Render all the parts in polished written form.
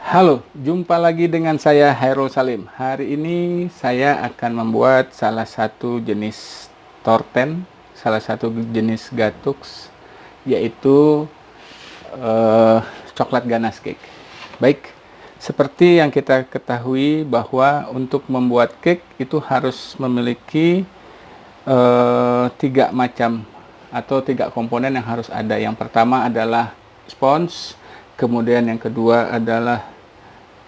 Halo, jumpa lagi dengan saya Hairul Salim. Hari ini saya akan membuat salah satu jenis torten, salah satu jenis gatuks, yaitu coklat ganas cake. Baik, seperti yang kita ketahui bahwa untuk membuat cake itu harus memiliki tiga macam atau tiga komponen yang harus ada. Yang pertama adalah sponge, kemudian yang kedua adalah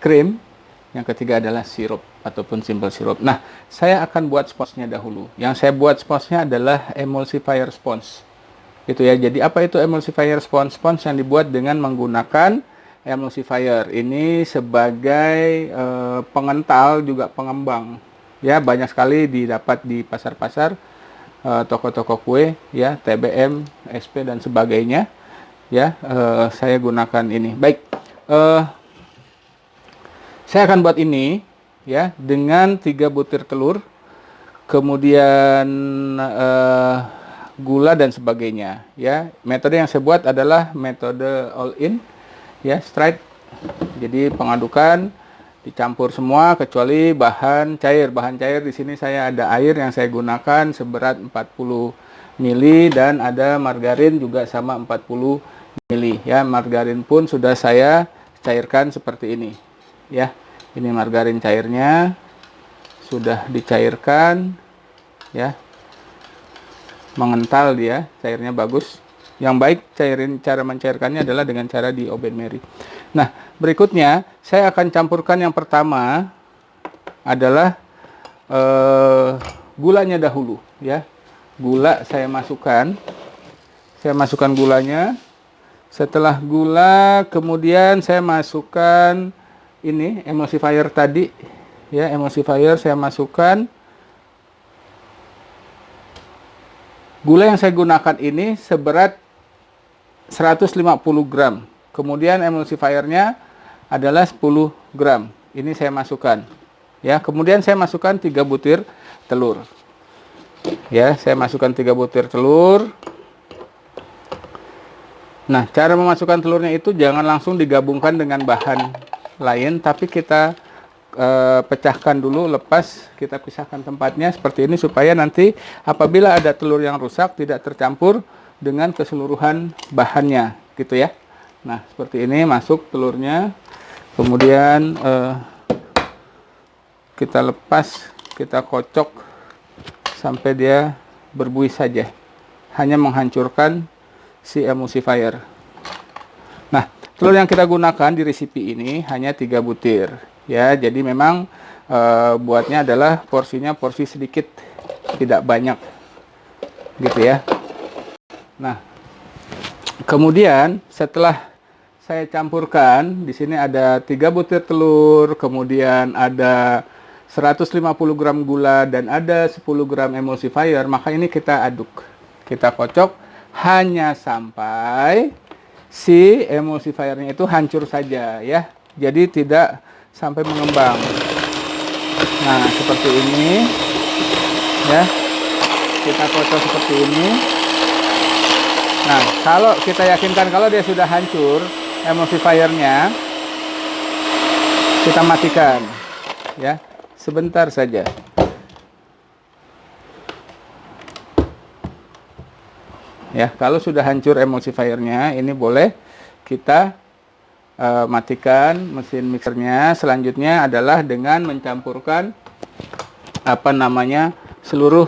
krim, yang ketiga adalah sirup ataupun simple sirup. Nah, saya akan buat sponsnya dahulu. Yang saya buat sponsnya adalah emulsifier sponge. Gitu ya. Jadi apa itu emulsifier sponge? Sponge yang dibuat dengan menggunakan emulsifier. Ini sebagai pengental juga pengembang. Ya, banyak sekali didapat di pasar-pasar, toko-toko kue, ya, TBM, SP dan sebagainya. Ya, saya gunakan ini. Baik. Saya akan buat ini ya dengan 3 butir telur, kemudian gula dan sebagainya ya. Metode yang saya buat adalah metode all in ya, straight. Jadi pengadukan dicampur semua kecuali bahan cair. Bahan cair di sini saya ada air yang saya gunakan seberat 40 ml dan ada margarin juga sama 40 ml ya. Margarin pun sudah saya cairkan seperti ini. Ya, ini margarin cairnya sudah dicairkan ya, mengental dia, cairnya bagus. Yang baik cara mencairkannya adalah dengan cara di oven Mary. Nah, berikutnya saya akan campurkan. Yang pertama adalah gulanya dahulu ya. Gula saya masukkan gulanya. Setelah gula, kemudian saya masukkan ini emulsifier tadi ya, emulsifier saya masukkan. Gula yang saya gunakan ini seberat 150 gram. Kemudian emulsifiernya adalah 10 gram. Ini saya masukkan ya. Kemudian saya masukkan 3 butir telur ya, saya masukkan 3 butir telur. Nah, cara memasukkan telurnya itu jangan langsung digabungkan dengan bahan lain, tapi kita pecahkan dulu, lepas, kita pisahkan tempatnya seperti ini supaya nanti apabila ada telur yang rusak tidak tercampur dengan keseluruhan bahannya gitu ya. Nah, seperti ini masuk telurnya, kemudian kita lepas, kita kocok sampai dia berbuih saja, hanya menghancurkan si emulsifier. Nah, telur yang kita gunakan di resipi ini hanya 3 butir ya. Jadi memang buatnya adalah porsinya porsi sedikit, tidak banyak gitu ya. Nah, kemudian setelah saya campurkan, di sini ada 3 butir telur, kemudian ada 150 gram gula dan ada 10 gram emulsifier, maka ini kita aduk, kita kocok hanya sampai si emulsifiernya itu hancur saja ya. Jadi tidak sampai mengembang. Nah, seperti ini ya. Kita kocok seperti ini. Nah, kalau kita yakinkan kalau dia sudah hancur emulsifiernya, kita matikan ya. Sebentar saja. Ya, kalau sudah hancur emulsifiernya, ini boleh kita matikan mesin mixernya. Selanjutnya adalah dengan mencampurkan seluruh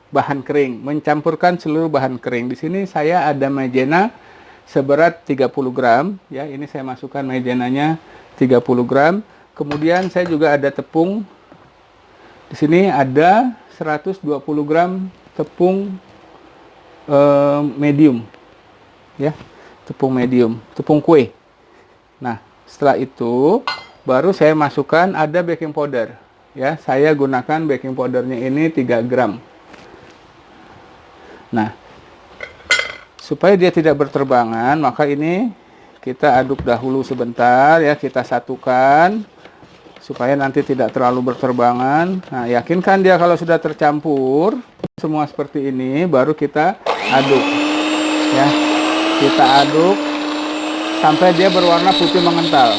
bahan kering. Mencampurkan seluruh bahan kering. Di sini saya ada maizena seberat 30 gram ya. Ini saya masukkan maizenanya 30 gram. Kemudian saya juga ada tepung. Di sini ada 120 gram tepung medium ya, tepung medium, tepung kue. Nah, setelah itu baru saya masukkan ada baking powder ya. Saya gunakan baking powdernya ini 3 gram. Nah, supaya dia tidak berterbangan, maka ini kita aduk dahulu sebentar ya, kita satukan supaya nanti tidak terlalu berterbangan. Nah, yakinkan dia kalau sudah tercampur semua seperti ini, baru kita aduk ya. Kita aduk sampai dia berwarna putih mengental.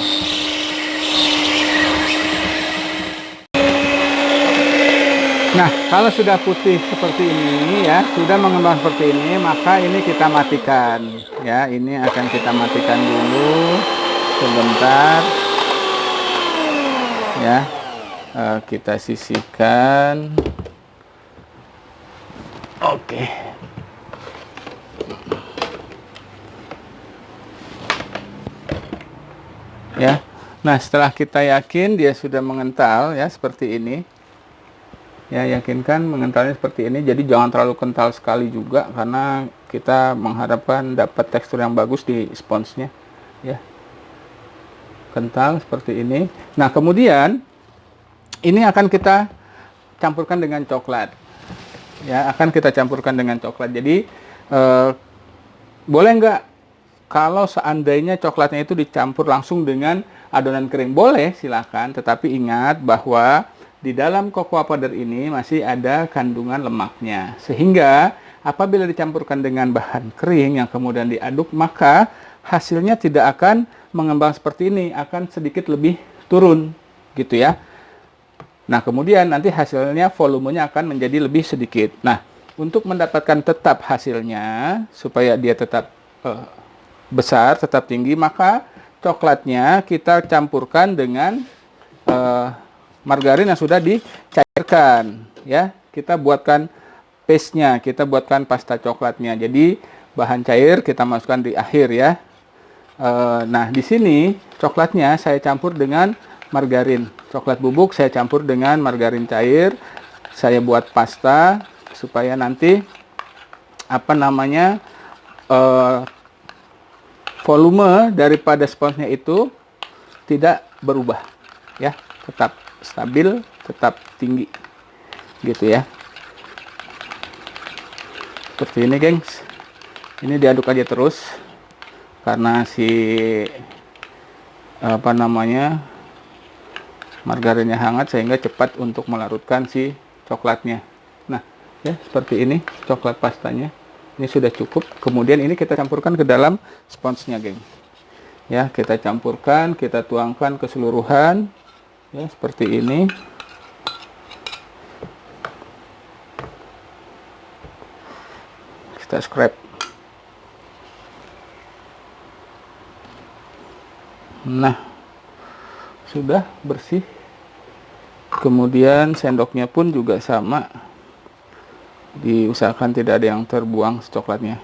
Nah, kalau sudah putih seperti ini ya, sudah mengembang seperti ini, maka ini kita matikan. Ya, ini akan kita matikan dulu sebentar. Ya, kita sisihkan. Oke. Ya. Nah, setelah kita yakin dia sudah mengental ya seperti ini. Ya, yakinkan mengentalnya seperti ini. Jadi jangan terlalu kental sekali juga karena kita mengharapkan dapat tekstur yang bagus di sponsnya. Ya. Kental seperti ini. Nah, kemudian ini akan kita campurkan dengan coklat. Ya, akan kita campurkan dengan coklat. Jadi boleh nggak kalau seandainya coklatnya itu dicampur langsung dengan adonan kering? Boleh, silakan. Tetapi ingat bahwa di dalam cocoa powder ini masih ada kandungan lemaknya. Sehingga apabila dicampurkan dengan bahan kering yang kemudian diaduk, maka hasilnya tidak akan mengembang seperti ini, akan sedikit lebih turun gitu ya. Nah, kemudian nanti hasilnya volumenya akan menjadi lebih sedikit. Nah, untuk mendapatkan tetap hasilnya supaya dia tetap besar, tetap tinggi, maka coklatnya kita campurkan dengan margarin yang sudah dicairkan ya. Kita buatkan paste-nya, kita buatkan pasta coklatnya. Jadi bahan cair kita masukkan di akhir ya. Nah, di sini coklatnya saya campur dengan margarin. Coklat bubuk saya campur dengan margarin cair. Saya buat pasta supaya nanti volume daripada sponsnya itu tidak berubah ya, tetap stabil, tetap tinggi gitu ya. Seperti ini gengs. Ini diaduk aja terus karena si margarinnya hangat sehingga cepat untuk melarutkan si coklatnya. Nah ya, seperti ini coklat pastanya. Ini sudah cukup. Kemudian ini kita campurkan ke dalam sponsnya geng ya. Kita campurkan, kita tuangkan keseluruhan ya, seperti ini. Kita scrap. Nah, sudah bersih. Kemudian sendoknya pun juga sama, diusahakan tidak ada yang terbuang coklatnya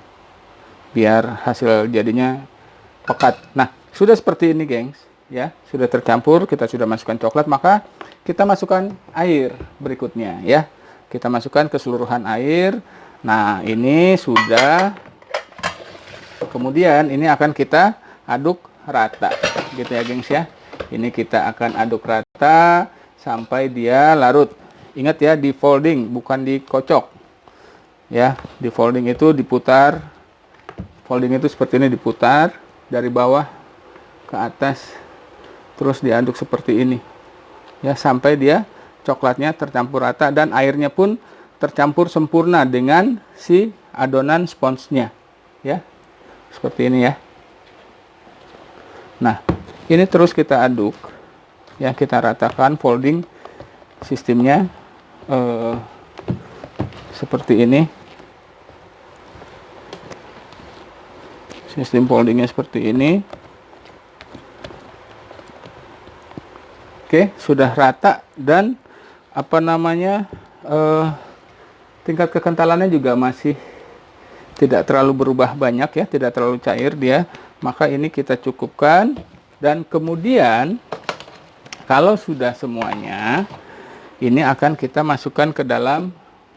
biar hasil jadinya pekat. Nah, sudah seperti ini gengs ya, sudah tercampur, kita sudah masukkan coklat, maka kita masukkan air berikutnya ya. Kita masukkan keseluruhan air. Nah, ini sudah. Kemudian ini akan kita aduk rata gitu ya gengs ya. Ini kita akan aduk rata sampai dia larut. Ingat ya, di folding bukan dikocok ya. Di folding itu diputar. Folding itu seperti ini, diputar dari bawah ke atas, terus diaduk seperti ini ya, sampai dia coklatnya tercampur rata dan airnya pun tercampur sempurna dengan si adonan sponsnya ya, seperti ini ya. Nah, ini terus kita aduk ya, kita ratakan folding sistemnya seperti ini. Sistem foldingnya seperti ini. Oke, sudah rata dan tingkat kekentalannya juga masih tidak terlalu berubah banyak ya, tidak terlalu cair dia. Maka ini kita cukupkan dan kemudian kalau sudah semuanya, ini akan kita masukkan ke dalam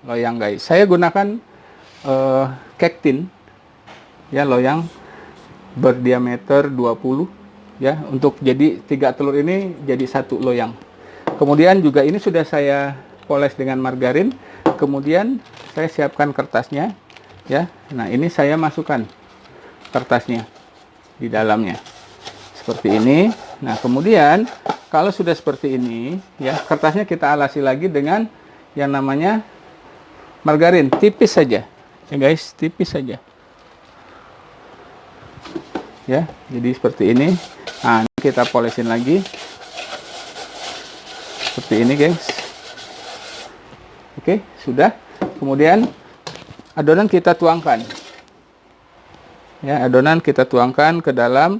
loyang guys. Saya gunakan cake tin ya, loyang berdiameter 20 ya, untuk jadi 3 telur ini jadi 1 loyang. Kemudian juga ini sudah saya poles dengan margarin. Kemudian saya siapkan kertasnya ya. Nah, ini saya masukkan kertasnya di dalamnya seperti ini. Nah, kemudian kalau sudah seperti ini ya, kertasnya kita alasi lagi dengan yang namanya margarin, tipis saja ya guys, tipis saja ya. Jadi seperti ini. Nah, ini kita polesin lagi seperti ini gengs. Oke, Oke, sudah. Kemudian adonan kita tuangkan. Ya, adonan kita tuangkan ke dalam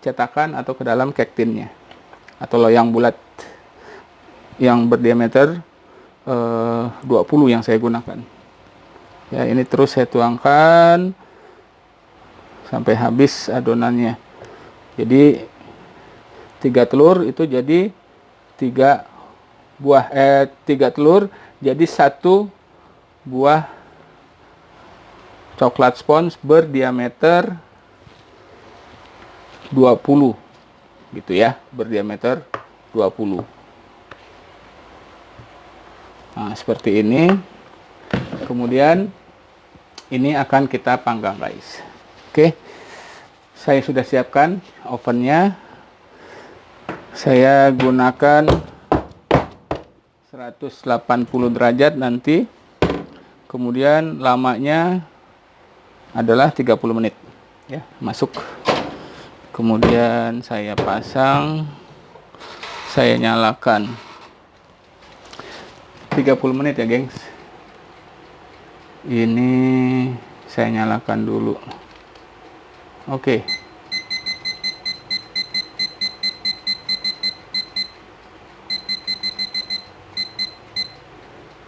cetakan atau ke dalam cake tinnya atau loyang bulat yang berdiameter 20 yang saya gunakan. Ya, ini terus saya tuangkan sampai habis adonannya. Jadi 3 telur itu jadi 3 telur jadi 1 buah coklat spons berdiameter 20 gitu ya, berdiameter 20. Nah, seperti ini. Kemudian ini akan kita panggang, guys. Oke. Saya sudah siapkan ovennya. Saya gunakan 180 derajat nanti. Kemudian lamanya adalah 30 menit. Ya, masuk. Kemudian saya pasang, saya nyalakan 30 menit ya, gengs. Ini saya nyalakan dulu. Oke. Okay.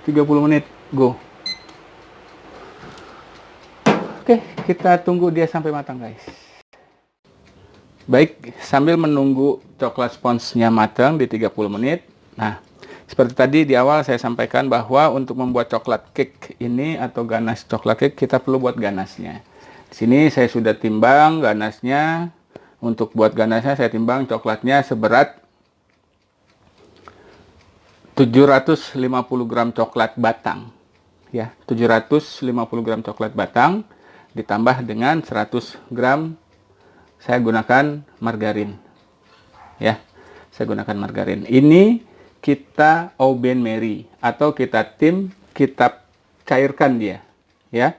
30 menit, go. Oke, kita tunggu dia sampai matang, guys. Baik, sambil menunggu coklat sponsnya matang di 30 menit. Nah, seperti tadi di awal saya sampaikan bahwa untuk membuat coklat cake ini atau ganas coklat cake, kita perlu buat ganasnya. Di sini saya sudah timbang ganasnya. Untuk buat ganasnya saya timbang coklatnya seberat 750 gram coklat batang. Ya, 750 gram coklat batang ditambah dengan 100 gram saya gunakan margarin. Ya, saya gunakan margarin. Ini kita Au Ben Marie atau kita cairkan dia. Ya,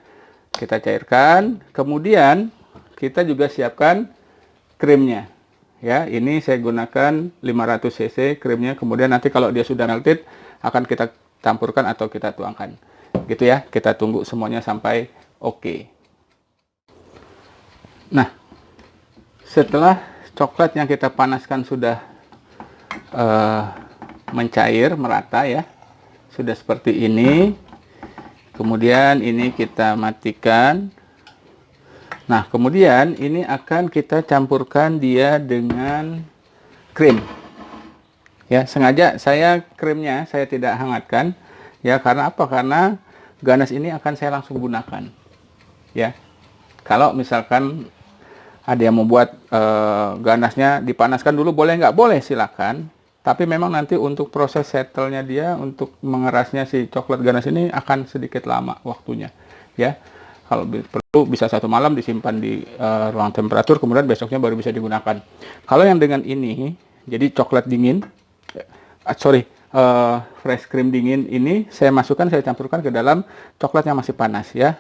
kita cairkan. Kemudian kita juga siapkan krimnya. Ya, ini saya gunakan 500 cc krimnya. Kemudian nanti kalau dia sudah melted akan kita campurkan atau kita tuangkan. Gitu ya. Kita tunggu semuanya sampai oke. Nah, setelah coklat yang kita panaskan sudah mencair merata ya, sudah seperti ini. Kemudian ini kita matikan. Nah, kemudian ini akan kita campurkan dia dengan krim. Ya, sengaja saya krimnya saya tidak hangatkan. Ya, karena apa? Karena ganas ini akan saya langsung gunakan. Ya, kalau misalkan ada yang membuat ganasnya dipanaskan dulu, boleh nggak? Boleh, silakan. Tapi memang nanti untuk proses settle-nya dia, untuk mengerasnya si coklat ganas ini akan sedikit lama waktunya. Ya, kalau perlu bisa 1 malam disimpan di ruang temperatur, kemudian besoknya baru bisa digunakan. Kalau yang dengan ini, jadi coklat dingin, fresh cream dingin ini saya masukkan, saya campurkan ke dalam coklat yang masih panas ya.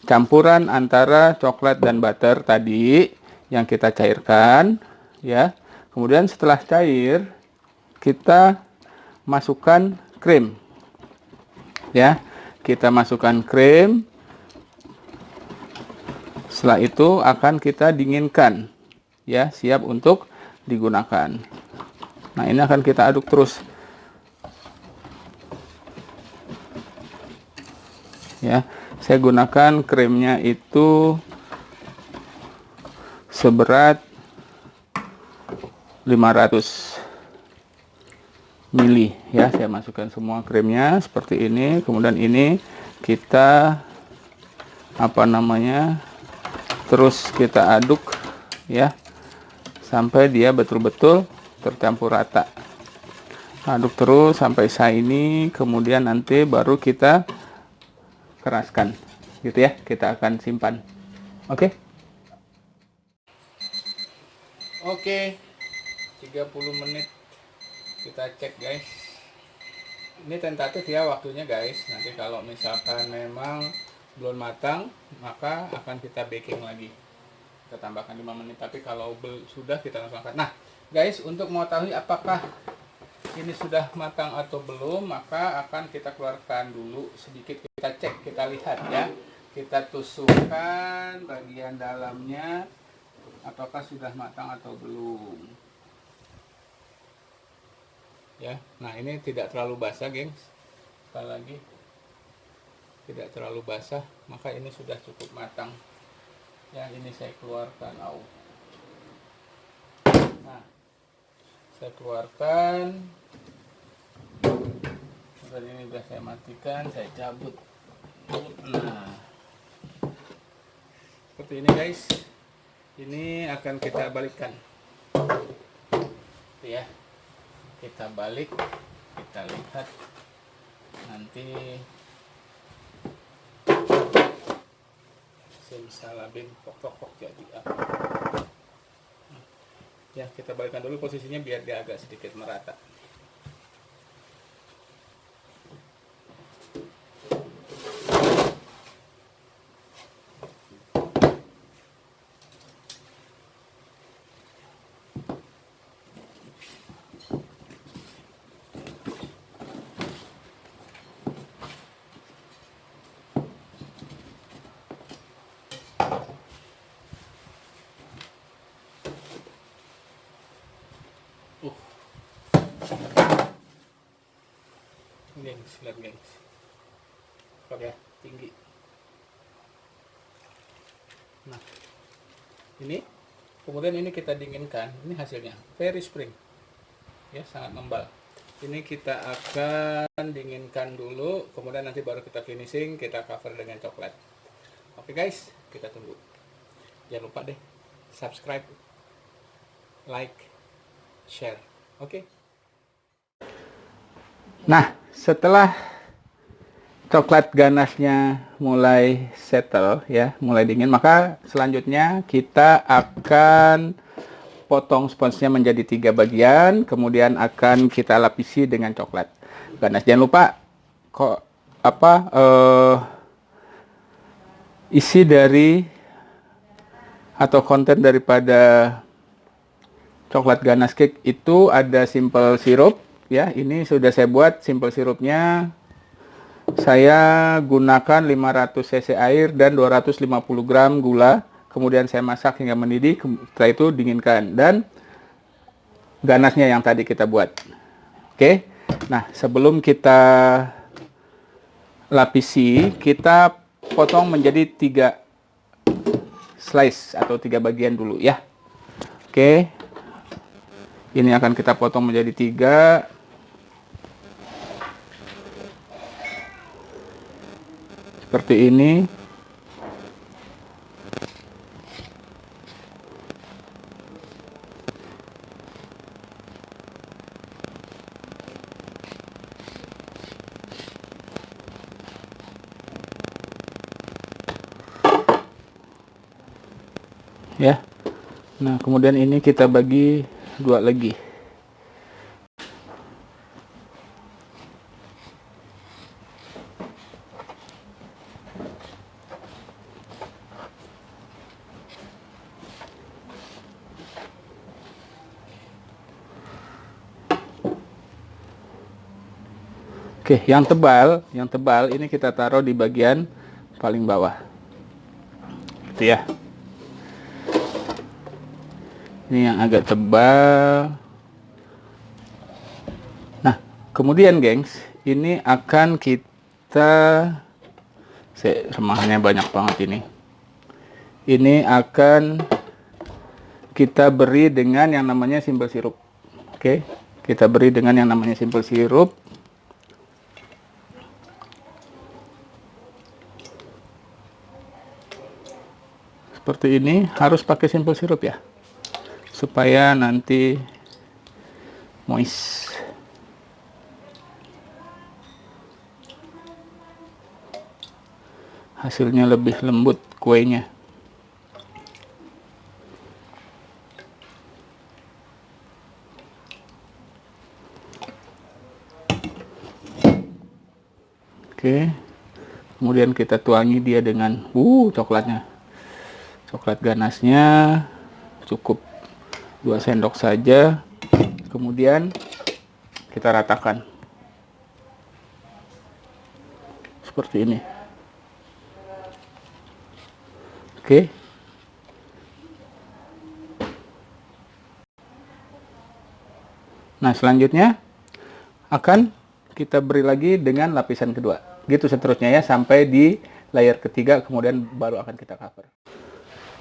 Campuran antara coklat dan butter tadi yang kita cairkan ya. Kemudian setelah cair kita masukkan krim. Ya. Kita masukkan krim. Setelah itu akan kita dinginkan. Ya, siap untuk digunakan. Nah, ini akan kita aduk terus. Ya. Saya gunakan krimnya itu seberat 500 mili ya. Saya masukkan semua krimnya seperti ini. Kemudian ini kita terus kita aduk ya sampai dia betul-betul tercampur rata. Aduk terus sampai shiny. Kemudian nanti baru kita keraskan gitu ya, kita akan simpan. Oke. 30 menit kita cek, guys. Ini tentatif ya waktunya, guys. Nanti kalau misalkan memang belum matang, maka akan kita baking lagi, kita tambahkan 5 menit. Tapi kalau sudah, kita langsung angkat. Nah, guys, untuk mengetahui apakah ini sudah matang atau belum, maka akan kita keluarkan dulu sedikit, kita cek, kita lihat ya. Kita tusukkan bagian dalamnya apakah sudah matang atau belum. Ya, nah ini tidak terlalu basah, gengs. Sekali lagi, tidak terlalu basah, maka ini sudah cukup matang. Yang ini saya keluarkan. Nah, saya keluarkan. Dan ini sudah saya matikan, saya cabut. Nah, seperti ini guys. Ini akan kita balikkan. Ya, kita balik, kita lihat nanti. Simsalabim, pok jadi apa? Ya, kita balikkan dulu posisinya biar dia agak sedikit merata. Gengs, lihat gengs, ya, tinggi. Nah, ini kemudian ini kita dinginkan. Ini hasilnya very spring, ya, sangat membal. Ini kita akan dinginkan dulu, kemudian nanti baru kita finishing, kita cover dengan coklat. Oke guys, kita tunggu. Jangan lupa deh subscribe, like, share. Oke. Nah, setelah coklat ganasnya mulai settle ya, mulai dingin, maka selanjutnya kita akan potong sponsnya menjadi 3 bagian, kemudian akan kita lapisi dengan coklat ganas. Jangan lupa isi dari atau konten daripada coklat ganas cake itu ada simple sirup. Ya, ini sudah saya buat simple sirupnya. Saya gunakan 500 cc air dan 250 gram gula. Kemudian saya masak hingga mendidih. Setelah itu dinginkan. Dan ganasnya yang tadi kita buat. Oke. Nah, sebelum kita lapisi, kita potong menjadi 3 slice atau 3 bagian dulu ya. Oke. Ini akan kita potong menjadi 3. Seperti ini. Ya. Nah, kemudian ini kita bagi 2 lagi. Oke, yang tebal ini kita taruh di bagian paling bawah. Gitu ya. Ini yang agak tebal. Nah, kemudian gengs, ini akan kita remahnya banyak banget ini. Ini akan kita beri dengan yang namanya simple sirup. Oke, kita beri dengan yang namanya simple sirup. Seperti ini, harus pakai simple sirup ya, supaya nanti moist. Hasilnya lebih lembut kuenya. Oke, kemudian kita tuangi dia dengan coklatnya. Coklat ganasnya cukup 2 sendok saja. Kemudian kita ratakan seperti ini. Oke. Nah, selanjutnya akan kita beri lagi dengan lapisan kedua. Gitu seterusnya ya, sampai di layer ketiga, kemudian baru akan kita cover.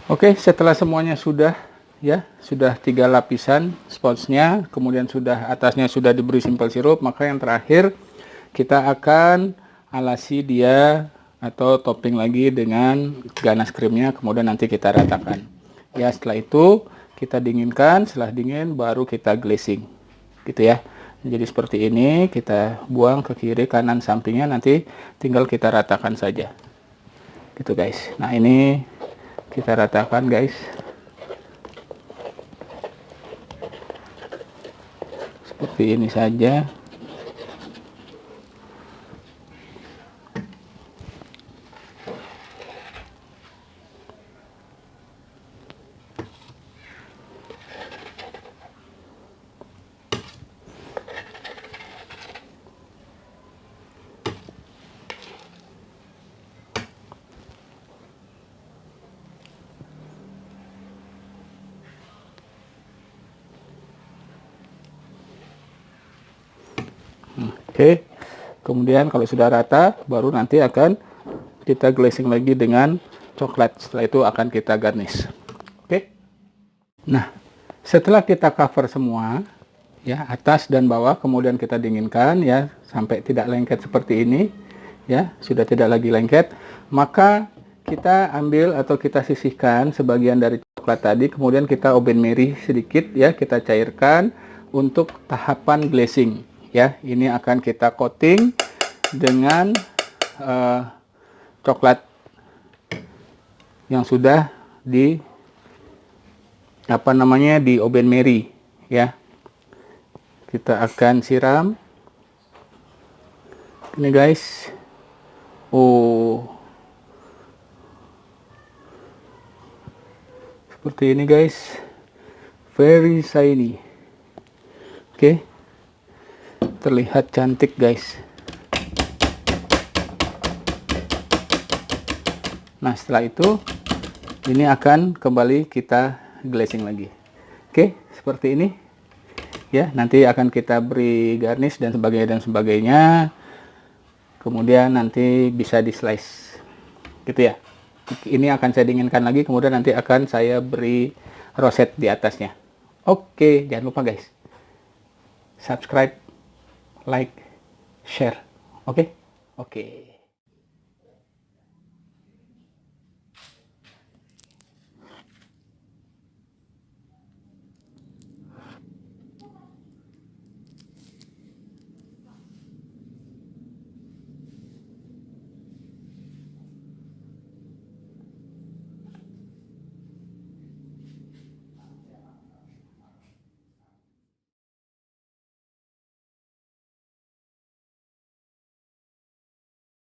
Oke, setelah semuanya sudah ya, sudah 3 lapisan sponsnya, kemudian sudah atasnya sudah diberi simple sirup, maka yang terakhir kita akan alasi dia atau topping lagi dengan ganas krimnya, kemudian nanti kita ratakan. Ya, setelah itu kita dinginkan, setelah dingin baru kita glazing. Gitu ya. Jadi seperti ini, kita buang ke kiri, kanan, sampingnya, nanti tinggal kita ratakan saja. Gitu guys. Nah, ini kita ratakan guys. Seperti ini saja. Oke, kemudian kalau sudah rata, baru nanti akan kita glazing lagi dengan coklat. Setelah itu akan kita garnish. Oke. Nah, setelah kita cover semua, ya atas dan bawah, kemudian kita dinginkan ya sampai tidak lengket seperti ini, ya sudah tidak lagi lengket, maka kita ambil atau kita sisihkan sebagian dari coklat tadi, kemudian kita oven meri sedikit ya, kita cairkan untuk tahapan glazing. Ya, ini akan kita coating dengan coklat yang sudah di di oven meri ya. Kita akan siram ini guys. Oh, seperti ini guys, very shiny. Oke. Terlihat cantik guys. Nah, setelah itu ini akan kembali kita glazing lagi. Oke, seperti ini ya. Nanti akan kita beri garnish dan sebagainya, kemudian nanti bisa di slice gitu ya. Ini akan saya dinginkan lagi, kemudian nanti akan saya beri roset di atasnya. Oke, jangan lupa guys, subscribe, like, share. Oke.